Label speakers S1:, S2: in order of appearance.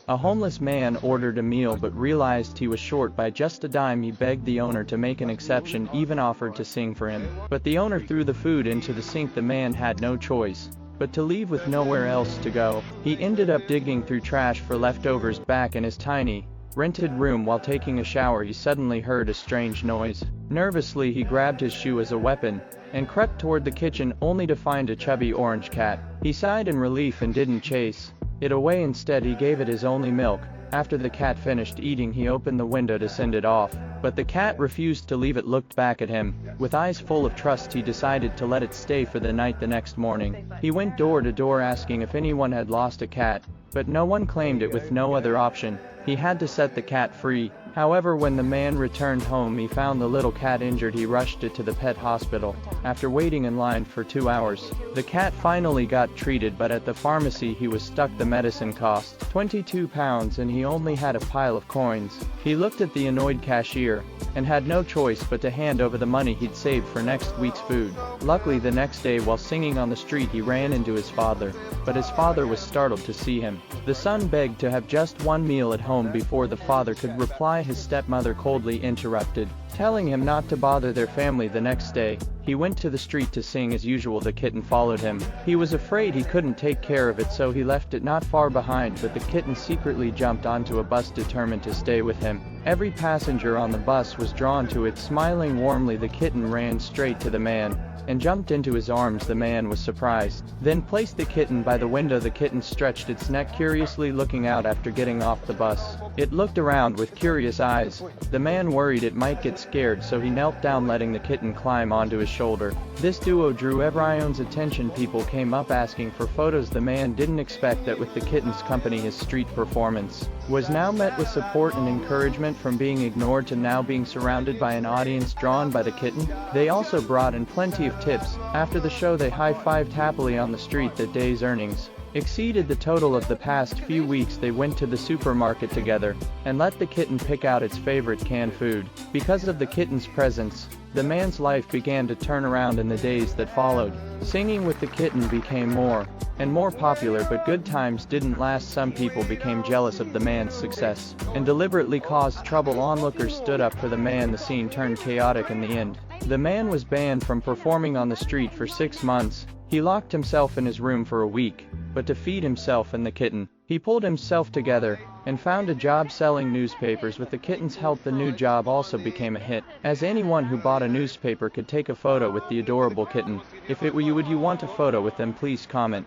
S1: A homeless man ordered a meal but realized he was short by just a dime. He begged the owner to make an exception, even offered to sing for him. But the owner threw the food into the sink. The man had no choice but to leave with nowhere else to go. He ended up digging through trash for leftovers. Back in his tiny, rented room while taking a shower, he suddenly heard a strange noise. Nervously, he grabbed his shoe as a weapon and crept toward the kitchen, only to find a chubby orange cat. He sighed in relief and didn't chase it away. Instead, he gave it his only milk. After the cat finished eating, he opened the window to send it off, but the cat refused to leave. It looked back at him with eyes full of trust. He decided to let it stay for the night. The next morning, he went door to door asking if anyone had lost a cat, but no one claimed it. With no other option, he had to set the cat free. However, when the man returned home, he found the little cat injured. He rushed it to the pet hospital. After waiting in line for 2 hours, the cat finally got treated, but at the pharmacy he was stuck. The medicine cost £22 and he only had a pile of coins. He looked at the annoyed cashier and had no choice but to hand over the money he'd saved for next week's food. Luckily, the next day while singing on the street, he ran into his father, but his father was startled to see him. The son begged to have just one meal at home before the father could reply. His stepmother coldly interrupted, telling him not to bother their family. The next day, he went to the street to sing as usual. The kitten followed him. He was afraid he couldn't take care of it, so he left it not far behind, but the kitten secretly jumped onto a bus, determined to stay with him. Every passenger on the bus was drawn to it. Smiling warmly, the kitten ran straight to the man and jumped into his arms. The man was surprised, then placed the kitten by the window. The kitten stretched its neck curiously, looking out after getting off the bus. It looked around with curious eyes. The man worried it might get scared, so he knelt down, letting the kitten climb onto his shoulder. This duo drew everyone's attention. People came up asking for photos. The man didn't expect that with the kitten's company, his street performance was now met with support and encouragement. From being ignored to now being surrounded by an audience drawn by the kitten. They also brought in plenty of tips. After the show, they high-fived happily on the street. That day's earnings exceeded the total of the past few weeks. They went to the supermarket together and let the kitten pick out its favorite canned food. Because of the kitten's presence, the man's life began to turn around in the days that followed. Singing with the kitten became more and more popular, but good times didn't last. Some people became jealous of the man's success and deliberately caused trouble. Onlookers stood up for the man. The scene turned chaotic in the end. The man was banned from performing on the street for 6 months. He locked himself in his room for a week, but to feed himself and the kitten, he pulled himself together and found a job selling newspapers. With the kitten's help, the new job also became a hit, as anyone who bought a newspaper could take a photo with the adorable kitten. If it were you, would you want a photo with them? Please comment.